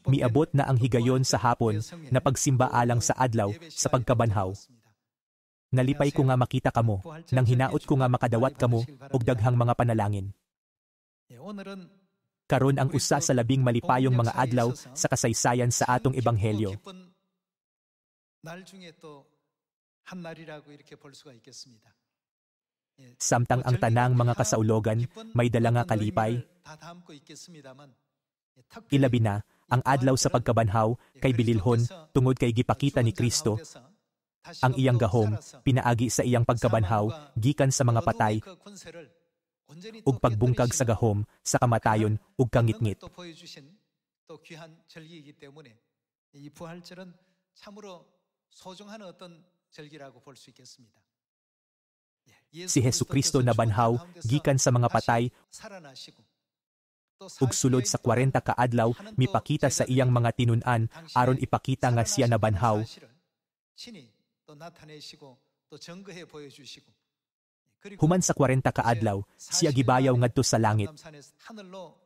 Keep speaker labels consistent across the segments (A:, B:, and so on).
A: miabot na ang higayon sa hapon na pagsimba alang sa adlaw sa pagkabanhaw. Nalipay ko nga makita kamo, nang hinaot ko nga makadawat kamo og daghang mga panalangin. Karon ang usa sa labing malipayong mga adlaw sa kasaysayan sa atong ebanghelyo. Samtang ang tanang mga kasaulogan may dala nga kalipay, ilabi na ang adlaw sa pagkabanhaw kay bililhon tungod kay gipakita ni Kristo ang iyang gahom pinaagi sa iyang pagkabanhaw gikan sa mga patay ug pagbungkag sa gahom sa kamatayon ug kangitngit. Si Hesukristo nabanhaw gikan sa mga patay ug sulod sa 40 ka adlaw mipakita sa iyang mga tinun-an aron ipakita nga siya nabanhaw. Human sa 40 ka adlaw siya gibayaw ngadto sa langit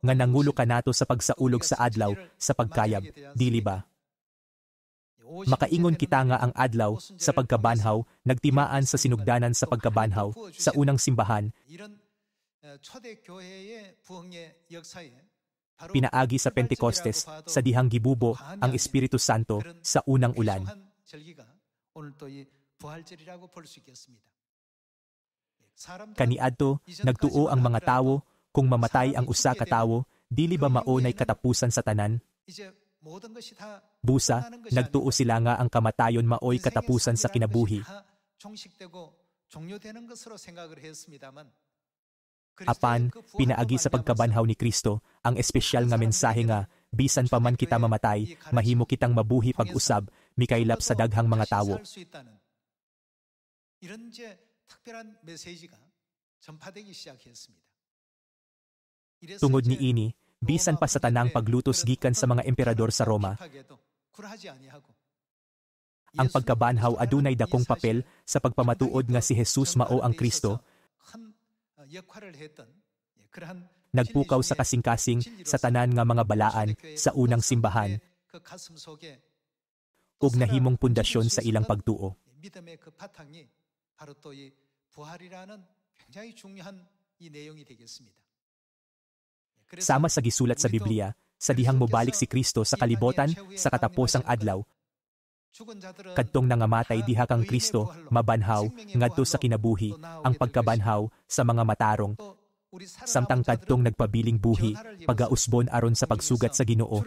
A: nga nangulo kanato sa pagsaulog sa adlaw sa pagkayab, dili ba? Makaingon kita nga ang adlaw sa pagkabanhaw nagtimaan sa sinugdanan sa pagkabanhaw sa unang simbahan, pinaagi sa Pentecostes sa dihang gibubo ang Espiritu Santo sa unang ulan. Kaniadto nagtuo ang mga tawo kung mamatay ang usa ka tawo, dili ba mao nay katapusan sa tanan? Busa, nagtuo sila nga ang kamatayon maoy katapusan sa kinabuhi. Apan, pinaagi sa pagkabanhaw ni Kristo, ang espesyal nga mensahe nga, bisan pa man kita mamatay, mahimo kitang mabuhi pag-usab, mikaylap sa daghang mga tawo. Tungod ni ini, bisan pa sa tanang paglutos gikan sa mga emperador sa Roma, ang pagkabanhaw adunay dakong papel sa pagpamatuod nga si Jesus mao ang Kristo. Nagpukaw sa kasing-kasing sa tanan nga mga balaan sa unang simbahan ug nahimong pundasyon sa ilang pagtuo. Sama sa gisulat sa Biblia, sa dihang mobalik si Kristo sa kalibotan sa katapusang adlaw, kadtong nangamatay diha kang Kristo mabanhaw ngadto sa kinabuhi ang pagkabanhaw sa mga matarong, samtang kadtong nagpabiling buhi pagausbon aron sa pagsugat sa Ginoo.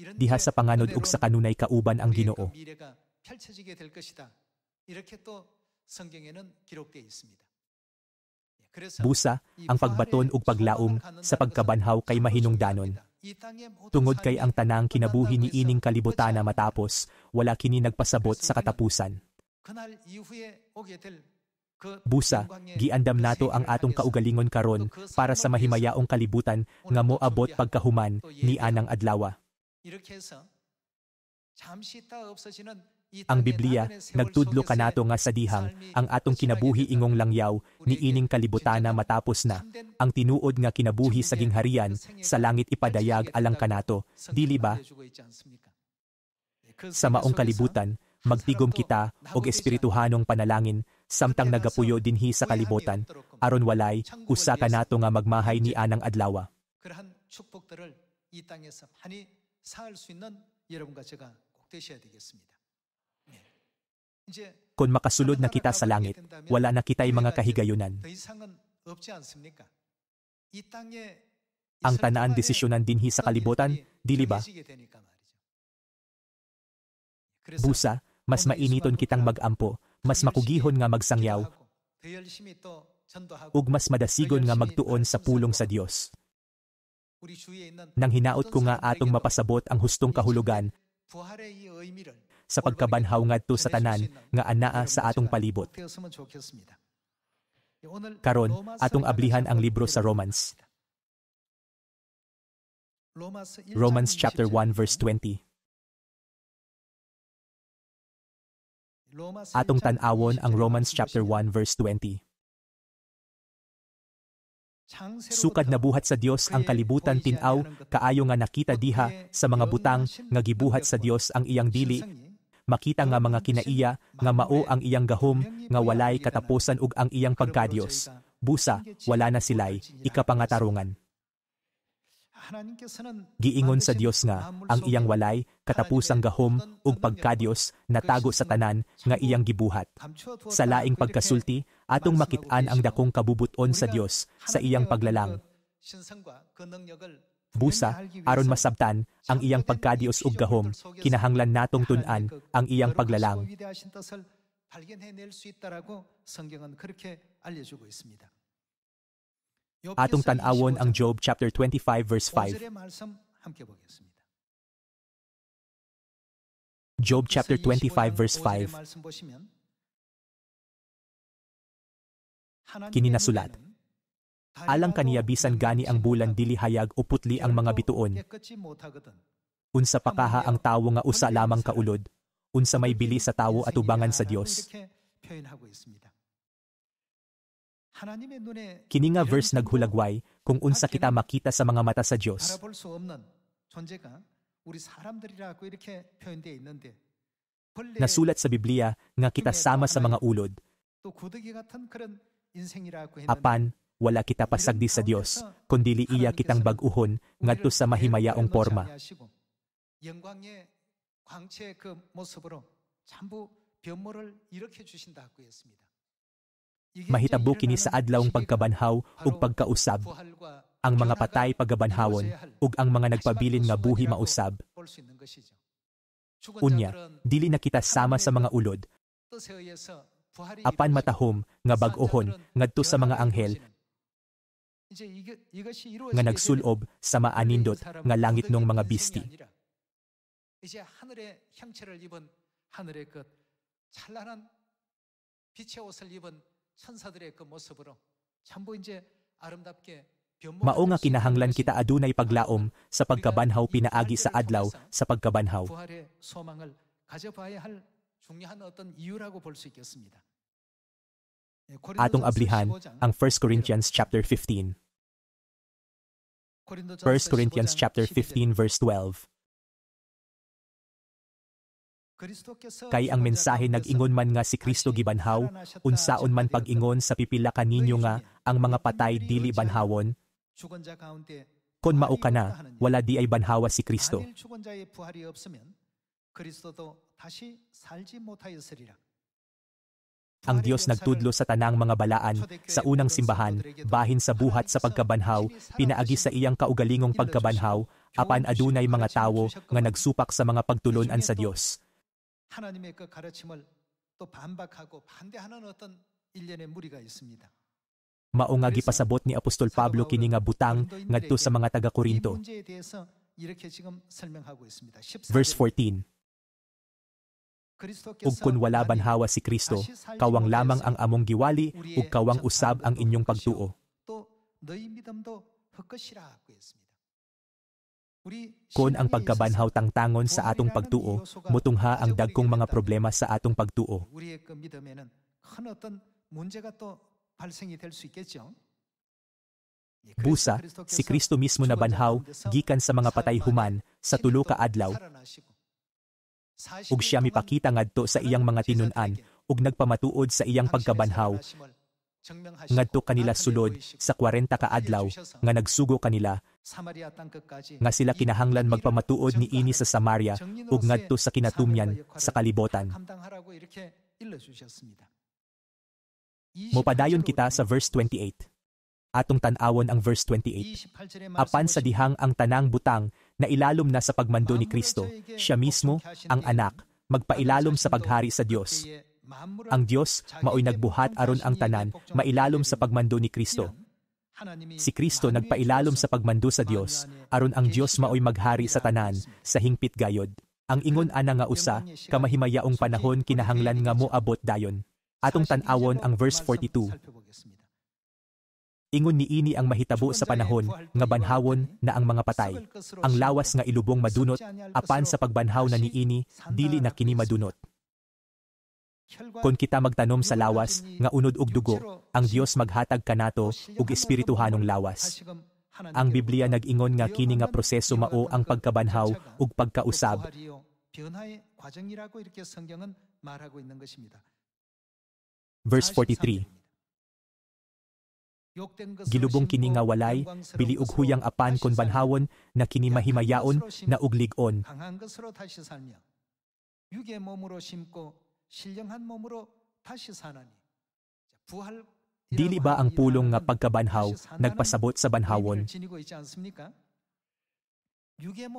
A: Diha sa panganod ug sa kanunay kauban ang Ginoo. Busa, ang pagbaton ug paglaom sa pagkabanhaw kay mahinungdanon. Tungod kay ang tanang kinabuhi ni ining kalibutana matapos, wala kini nagpasabot sa katapusan. Busa, giandam nato ang atong kaugalingon karon para sa mahimayaong kalibutan nga moabot pagkahuman ni anang adlawa. Ang Biblia nagtudlo kanato nga sa dihang ang atong kinabuhi ingong langyaw ni ining kalibutana matapos na ang tinuod nga kinabuhi sa gingharian sa langit ipadayag alang kanato, dili ba? Sa maong kalibutan, magtigom kita og espirituhanong panalangin samtang nagapuyo dinhi sa kalibutan aron walay usa kanato nga magmahay ni anang adlawa. Kung makasulod na kita sa langit, wala na kita'y mga kahigayunan. Ang tanaan desisyonan dinhi sa kalibutan, dili ba? Busa, mas mainiton kitang magampo, mas makugihon nga magsangyaw, ug mas madasigon nga magtuon sa pulong sa Dios. Nang hinaot ko nga atong mapasabot ang hustong kahulugan sa pagkabanhaw ngadto sa tanan nga anaa sa atong palibot. Karon, atong ablihan ang libro sa Romans. Romans chapter 1 verse 20. Atong tan-awon ang Romans chapter 1 verse 20. Sukad na buhat sa Dios ang kalibutan tin-aw, kaayo nga nakita diha sa mga butang nga gibuhat sa Dios ang iyang dili, makita nga mga kinaiya nga mao ang iyang gahom nga walay katapusan ug ang iyang pagkadiyos. Busa, wala na silay, ikapangatarungan. Giingon sa Dios nga ang iyang walay katapusang gahom ug pagkadiyos natago sa tanan nga iyang gibuhat. Sa laing pagkasulti, atong makit-an ang dakong kabubuton sa Dios sa iyang paglalang. Busa, aron masabtan ang iyang pagkadiyos ug gahom, kinahanglan natong tun-an ang iyang paglalang. Atong tan-awon ang Job chapter 25 verse 5. Job chapter 25 verse 5. Kini nasulat. Alang kaniya bisan gani ang bulan dili hayag o putli ang mga bituon. Unsa pakaha ang tawo nga usa lamang kaulod, unsa may bili sa tawo atubangan sa Dios. Kini nga verse naghulagway kung unsa kita makita sa mga mata sa Dios. Nasulat sa Biblia nga kita sama sa mga ulod. Apan, wala kita pasagdi sa Dios, kundili iya kitang bag-uhon ngadto sa mahimayaong porma. Mahitabo kini sa adlawng pagkabanhaw ug pagkausab, ang mga patay pagabanhawon ug ang mga nagpabilin nga buhi mausab. Unya, dili na kita sama sa mga ulod. Apan matahom nga bag-ohon ngadto sa mga anghel nga nagsulob sa maanindot nga langit ng mga bisti. Mao nga kinahanglan kita adunay paglaom sa pagkabanhaw pinaagi sa adlaw sa pagkabanhaw. Atong ablihan ang 1 Corinthians chapter 15. 1 Corinthians chapter 15 verse 12. Kay ang mensahe nag-ingon man nga si Kristo gibanhaw, unsaon man pag-ingon sa pipila kaninyo nga ang mga patay dili banhawon, kon mao kana, wala di ay banhawa si Kristo. Ang Dios nagtudlo sa tanang mga balaan sa unang simbahan, bahin sa buhat sa pagkabanhaw, pinaagi sa iyang kaugalingong pagkabanhaw, apan adunay mga tawo nga nagsupak sa mga pagtulonan sa Dios. Mao nga gipasabot ni Apostol Pablo kini nga butang ngadto sa mga taga-Korinto. Verse 14. Ug kun wala banhawa si Kristo, kawang lamang ang among giwali ug kawang usab ang inyong pagtuo. Kon ang pagkabanhaw tangtangon sa atong pagtuo, mutungha ang dagkong mga problema sa atong pagtuo. Busa, si Kristo mismo na banhaw gikan sa mga patay human sa tulo ka adlaw. Ug siya mipakita ngadto sa iyang mga tinun-an ug nagpamatuod sa iyang pagkabanhaw. Ngadto kanila sulod sa 40 ka adlaw nga nagsugo kanila nga sila kinahanglan magpamatuod ni ini sa Samaria ug ngadto sa kinatumyan sa kalibotan. Mopadayon kita sa verse 28. Atong tan-awon ang verse 28. Apan sa dihang ang tanang butang na ilalom na sa pagmando ni Kristo, siya mismo, ang anak, magpailalom sa paghari sa Dios. Ang Dios maoy nagbuhat aron ang tanan mailalom sa pagmando ni Kristo. Si Kristo nagpailalom sa pagmando sa Dios aron ang Dios maoy maghari sa tanan sa hingpit gayod. Ang ingon ana nga usa ka mahimayaong panahon kinahanglan nga moabot dayon. Atong tan-awon ang verse 42. Ingon ni ini ang mahitabo sa panahon nga banhawon na ang mga patay. Ang lawas nga ilubong madunot apan sa pagbanhaw na ni ini dili na kini madunot. Kon kita magtanom sa lawas nga unod og dugo, ang Dios maghatag kanato og espirituhanong lawas. Ang Biblia nag-ingon nga kini nga proseso mao ang pagkabanhaw ug pagkausab. Verse 43. Gilubong kini nga walay, bili ug huyang apan kon banhawon na kini mahimayaon na ug lig-on. Dili ba ang pulong nga pagkabanhaw nagpasabot sa banhawon?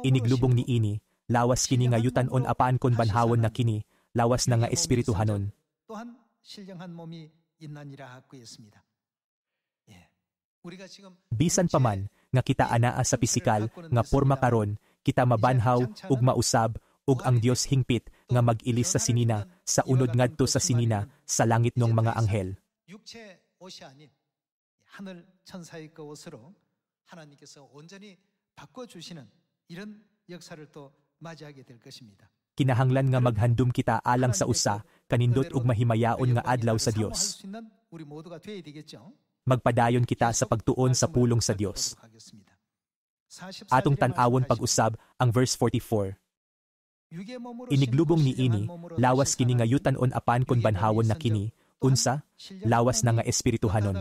A: Iniglubong ni ini, lawas kini nga yutan-on apaan kon banhawon na kini, lawas na nga espirituhanon. Bisan pa man nga kita anaa sa pisikal nga porma karon, kita mabanhaw ug mausab ug ang Dios hingpit nga mag-ilis sa sinina sa unod ngadto sa sinina sa langit ng mga anghel. Kinahanglan nga maghandom kita alang sa usa kanindot ug mahimayaon nga adlaw sa Dios. Magpadayon kita sa pagtuon sa pulong sa Dios. Atong tan-awon pag-usab ang verse 44. Iniglubong ni ini, lawas kini nga yutan-on apan kon banhawon na kini, unsa, lawas na nga espirituhanon.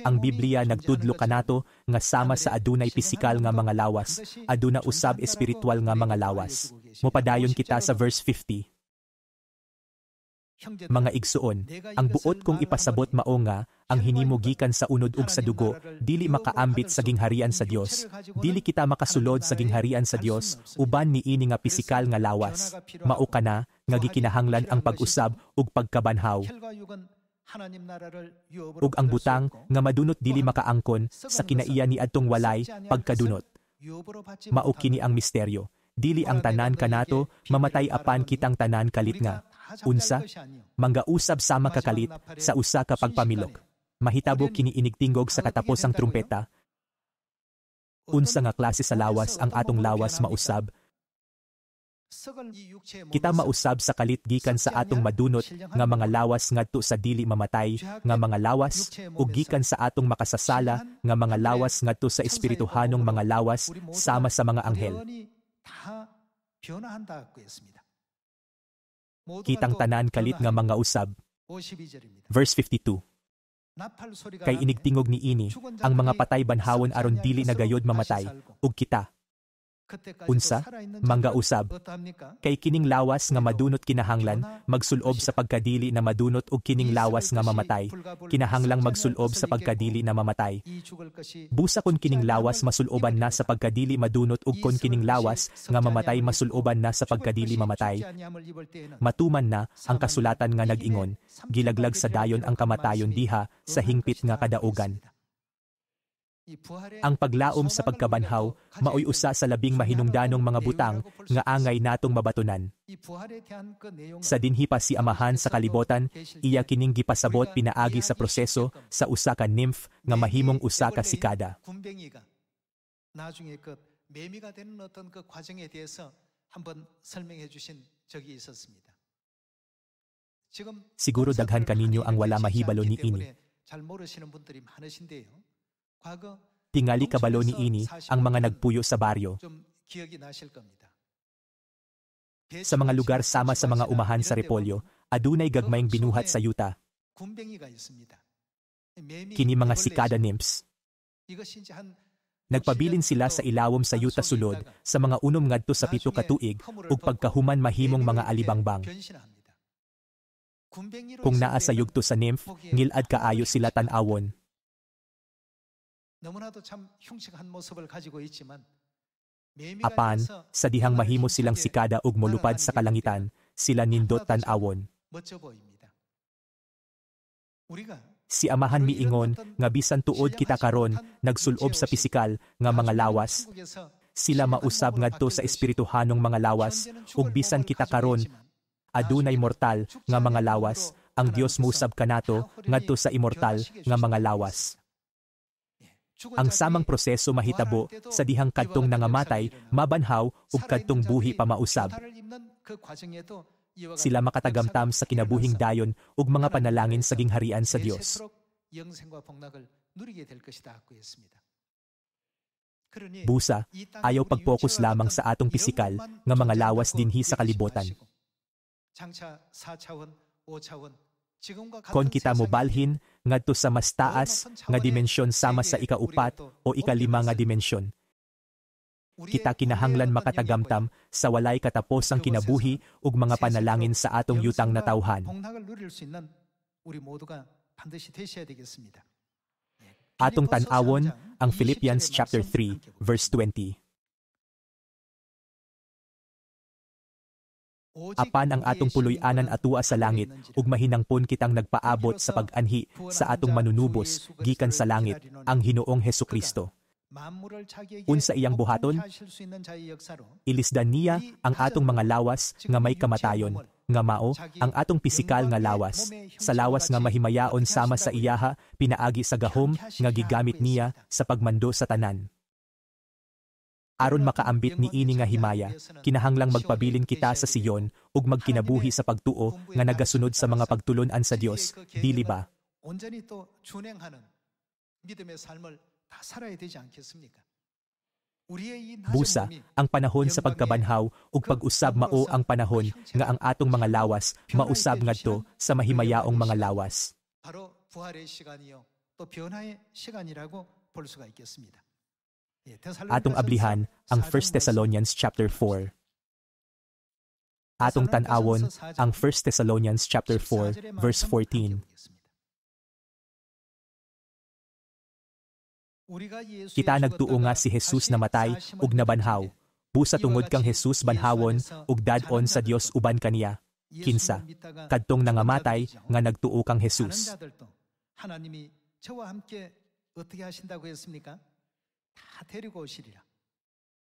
A: Ang Biblia nagtudlo kanato nga sama sa adunay pisikal nga mga lawas, aduna usab espiritual nga mga lawas. Mopadayon kita sa verse 50. Mga igsuon, ang buot kong ipasabot mao nga, ang hinimo gikan sa unod ug sa dugo, dili makaambit sa gingharian sa Dios. Dili kita makasulod sa gingharian sa Dios, uban ni ini nga pisikal nga lawas. Mao kana nga gikinahanglan ang pag-usab ug pagkabanhaw. Ug ang butang nga madunot dili makaangkon sa kinaiya ni adtong walay pagkadunot. Mao kini ang misteryo. Dili ang tanan kanato mamatay apan kitang tanan kalit nga. Unsa, manggausab sama kakalit sa usa ka pagpamilok. Mahitabo kini inigtingog sa katapos ang trumpeta. Unsa nga klase sa lawas ang atong lawas mausab? Kita mausab sa kalit gikan sa atong madunot nga mga lawas ngadto sa dili mamatay nga mga lawas ug gikan sa atong makasasala nga mga lawas ngadto sa espirituhanong mga lawas sama sa mga anghel. Kitang tanan kalit nga mga usab. Verse 52. Kay inigtingog ni ini, ang mga patay banhawon aron dili nagayod mamatay, ug kita. Unsa, mangga usab. Kay kining lawas nga madunot kinahanglan, magsulob sa pagkadili na madunot ug kining lawas nga mamatay, kinahanglang magsulob sa pagkadili na mamatay. Busa kon kining lawas masuloban na sa pagkadili madunot ug kon kining lawas nga mamatay masuloban na sa pagkadili mamatay. Matuman na ang kasulatan nga nag-ingon, gilaglag sa dayon ang kamatayon diha sa hingpit nga kadaugan. Ang paglaom sa pagkabanhaw, maoy usa sa labing mahinungdanong mga butang nga angay natong mabatunan. Sa dinhi pa si Amahan sa kalibotan, iya kining gipasabot pinaagi sa proseso sa usa ka nymph nga mahimong usa ka sikada. Siguro daghan kaninyo ang wala mahibalo ni ini. Tingali kabalo ni ini ang mga nagpuyo sa baryo. Sa mga lugar sama sa mga umahan sa repolyo, adunay gagmayng binuhat sa yuta. Kini mga sikada nymphs. Nagpabilin sila sa ilawom sa yuta sulod sa mga unom ngadto sa 7 ka tuig ug pagkahuman mahimong mga alibangbang. Kung naa sa yugto sa nymph, ngilad kaayo sila tan-awon. Apan, sa dihang mahimo silang sikada ug molupad sa kalangitan, sila nindot tan-awon. Si Amahan miingon nga bisan tuod kita karon nagsulob sa pisikal nga mga lawas, sila mausab ngadto sa espirituhanong mga lawas ug bisan kita karon adunay mortal nga mga lawas, ang Dios mousab kanato ngadto sa immortal nga mga lawas. Ang samang proseso mahitabo sa dihang kadtong nangamatay, mabanhaw ug kadtong buhi pa mausab. Sila makatagamtam sa kinabuhing dayon ug mga panalangin sa gingharian sa Dios. Busa, ayaw pag-focus lamang sa atong pisikal nga mga lawas dinhi sa kalibotan. Kon kita mobalhin ngadto sa mas taas nga dimensyon sama sa ikaupat o ikalima nga dimensyon, kita kinahanglan makatagamtam sa walay katapos ang kinabuhi ug mga panalangin sa atong yutang na tawhan. Atong tan-awon ang Philippians chapter 3 verse 20. Apan ang atong puloy-anan atua sa langit ug mahinangpon kitang nagpaabot sa pag-anhi sa atong manunubos gikan sa langit, ang Hinoong Hesukristo. Unsa iyang buhaton? Ilisdan niya ang atong mga lawas nga may kamatayon, nga mao ang atong pisikal nga lawas. Sa lawas nga mahimayaon sama sa iyaha, pinaagi sa gahom nga gigamit niya sa pagmando sa tanan. Aron makaambit ni ini nga himaya, kinahanglang magpabilin kita sa Siyon ug magkinabuhi sa pagtuo nga nagasunod sa mga pagtulon-an sa Dios, dili ba? Busa, ang panahon sa pagkabanhaw ug pag-usab mao ang panahon nga ang atong mga lawas mausab ngadto sa mahimayaong mga lawas. Atong ablihan ang 1 Thessalonians chapter 4. Atong tan-awon ang 1 Thessalonians chapter 4 verse 14. Kita nagtuo nga si Jesus namatay ug nabanhaw. Busa tungod kang Jesus banhawon ug dadon sa Dios uban kaniya. Kinsa, kadtong nangamatay nga nagtuo kang Jesus.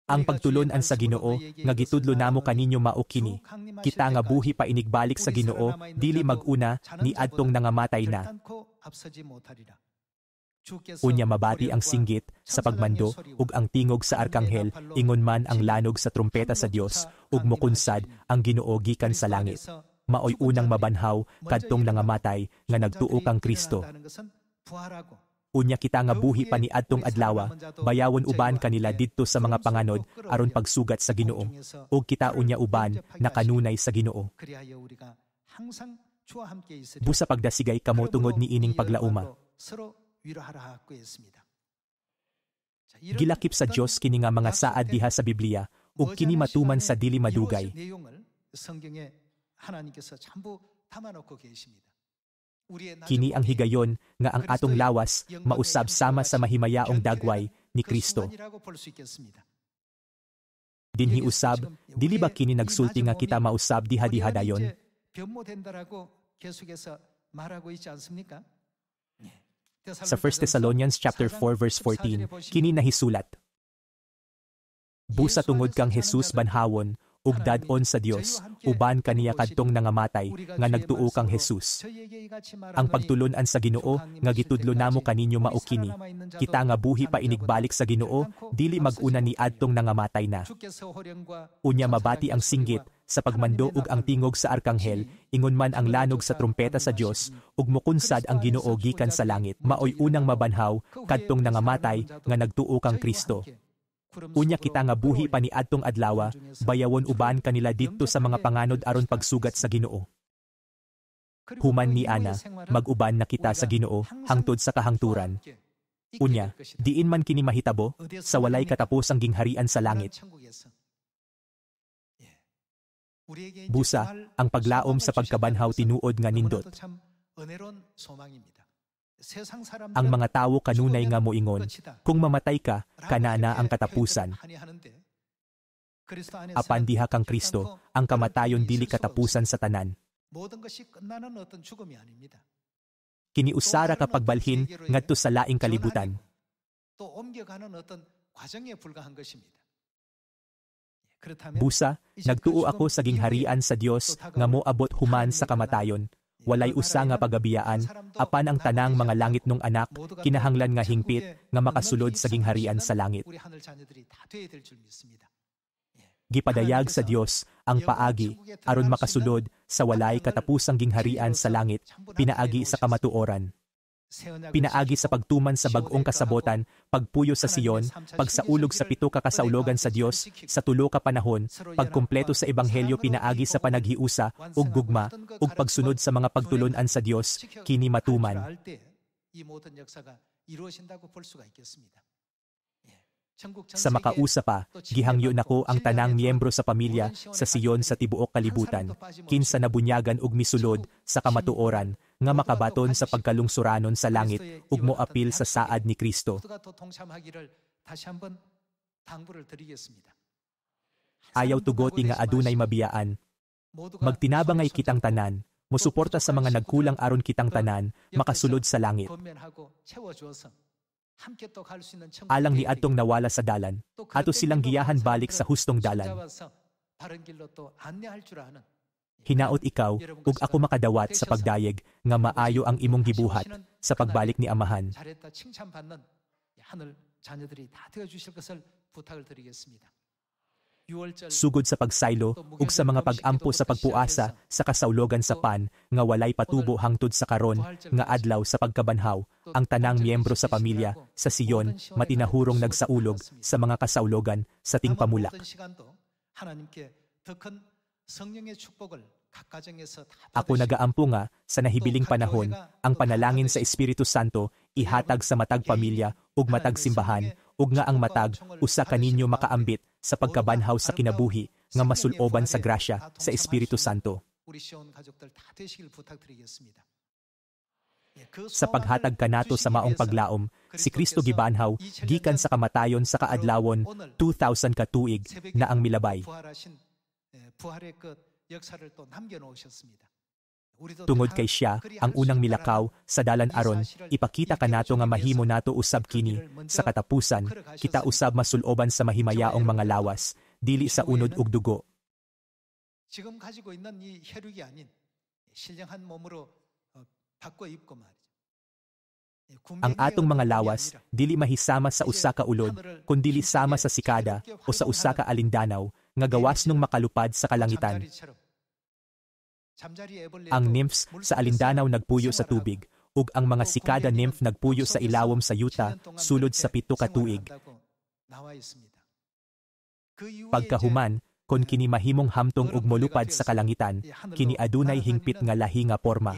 A: Ang pagtulon-an sa Ginoo nga gitudlo namo kaninyo mao kini. Kita nga buhi pa inigbalik sa Ginoo dili mag-una ni adtong nangamatay na. Unya mabati ang singgit sa pagmando ug ang tingog sa arkanghel ingon man ang lanog sa trumpeta sa Dios ug mokunsad ang Ginoo gikan sa langit. Maoy unang mabanhaw kadtong nangamatay nga nagtuo kang Kristo. Unya kita nga buhi pa ni adtong adlawa, bayawon uban kanila didto sa mga panganod aron pagsugat sa Ginoo. Ug kita unya uban nakanunay sa Ginoo. Busa pagdasigay kamo tungod ni ining paglauma. Gilakip sa Dios kini nga mga saad diha sa Biblia ug kini matuman sa dili madugay. Kini ang higayon nga ang atong lawas mausab sama sa mahimayaong dagway ni Kristo. Dinhi usab, dili ba kini nagsulti nga kita mausab diha-diha dayon? Sa 1 Thessalonians chapter 4 verse 14, kini nahisulat. Busa tungod kang Jesus banhawon ug dadon sa Dios uban kaniya kadtong nangamatay nga nagtuo kang Jesus. Ang pagtulon-an sa Ginoo nga gitudlo namo kaninyo mao kini. Kita nga buhi pa inigbalik sa Ginoo dili mag-una ni adtong nangamatay na. Unya mabati ang singgit sa pagmando ug ang tingog sa arkanghel ingon man ang lanog sa trumpeta sa Dios ug mokunsad ang Ginoo gikan sa langit. Maoy unang mabanhaw kadtong nangamatay nga nagtuo kang Kristo. Unya kita nga buhi pa ni adtong adlawa, bayawon uban kanila didto sa mga panganod aron pagsugat sa Ginoo. Human ni ana, mag-uban na kita sa Ginoo hangtod sa kahangturan. Unya, diin man kini mahitabo sa walay katapusang gingharian sa langit. Busa, ang paglaom sa pagkabanhaw tinuod nga nindot. Ang mga tawo kanunay nga moingon, kung mamatay ka, kanana ang katapusan. Apan diha kang Kristo, ang kamatayon dili katapusan sa tanan. Kiniusara ka pagbalhin ngadto sa laing kalibutan. Busa, nagtuo ako sa gingharian sa Dios nga moabot human sa kamatayon. walay usa nga pagabiyaan, apan ang tanang mga langit nung anak, kinahanglan nga hingpit, nga makasulod sa gingharian sa langit. Gipadayag sa Dios ang paagi, aron makasulod sa walay katapusang gingharian sa langit, pinaagi sa kamatuoran. Pinaagi sa pagtuman sa bag-ong kasabotan, pagpuyo sa Sion, pagsaulog sa pito ka kasaulogan sa Dios, sa tulo ka panahon, pagkumpleto sa ebanghelyo pinaagi sa panaghiusa, ug gugma, ug pagsunod sa mga pagtulunan sa Dios, kini matuman. Sa makausa pa, gihangyo nako ang tanang miyembro sa pamilya sa Sion sa tibuok kalibutan, kinsa nabunyagan ug misulod sa kamatuoran, nga makabaton sa pagkalungsuranon sa langit ug moapil sa saad ni Kristo. Ayaw tugoti nga adunay mabiyaan. Magtinabangay kitang tanan, mosuporta sa mga nagkulang aron kitang tanan, makasulod sa langit. Alang ni adtong nawala sa dalan, ato silang giyahan balik sa hustong dalan. Hinaot ikaw, ug ako makadawat sa pagdayeg, nga maayo ang imong gibuhat sa pagbalik ni Amahan. Sugod sa pagsaylo, ug sa mga pag-ampo sa pagpuasa, sa kasaulogan sa pan, nga walay patubo hangtod sa karon, nga adlaw sa pagkabanhaw, ang tanang miyembro sa pamilya, sa Sion, matinahurong nagsaulog, sa mga kasaulogan, sa tingpamulak. Ako nagaampo nga, sa nahibiling panahon, ang panalangin sa Espiritu Santo, ihatag sa matag pamilya, ug matag simbahan, ug nga ang matag, usa kaninyo makaambit, sa pagkabanhaw sa kinabuhi, nga masuloban sa grasya, sa Espiritu Santo. Sa paghatag kanato sa maong paglaom, si Kristo gibanhaw, gikan sa kamatayon sa kaadlawon, 2,000 ka tuig, na ang milabay. Tungod kay siya, ang unang milakaw, sa dalan aron, ipakita kanato nga mahimo nato usab kini, sa katapusan, kita usab masuloban sa mahimayaong mga lawas, dili sa unod ug dugo. Ang atong mga lawas, dili mahisama sa usa ka ulod, kundi sama sa sikada, o sa usa ka alindanaw, nga gawas nung makalupad sa kalangitan. Ang nymphs sa alindanaw nagpuyo sa tubig, ug ang mga sikada nymph nagpuyo sa ilawom sa yuta, sulod sa 7 ka tuig. Pagkahuman, kon kini mahimong hamtong ug molupad sa kalangitan, kini adunay hingpit nga lahi nga porma.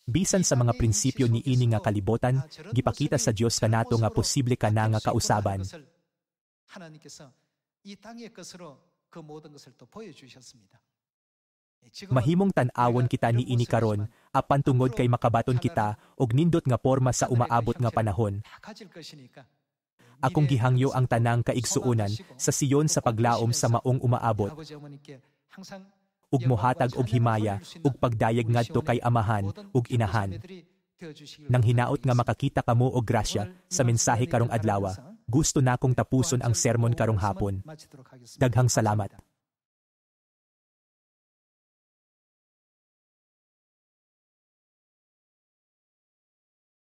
A: Bisan sa mga prinsipyo ni ini nga kalibotan, gipakita sa Dios kanato nga posible kana nga kausaban. Mahimong tan-awon kita ni ini karon, apan tungod kay makabaton kita og nindot nga porma sa umaabot nga panahon. Akong gihangyo ang tanang kaigsuonan sa Sion sa paglaom sa maong umaabot. Ug mohatag og himaya, ug pagdayeg ngadto kay Amahan, ug Inahan. Nang hinaot nga makakita kamo og grasya sa mensahe karong adlawa, gusto nakong tapuson ang sermon karong hapon. Daghang salamat.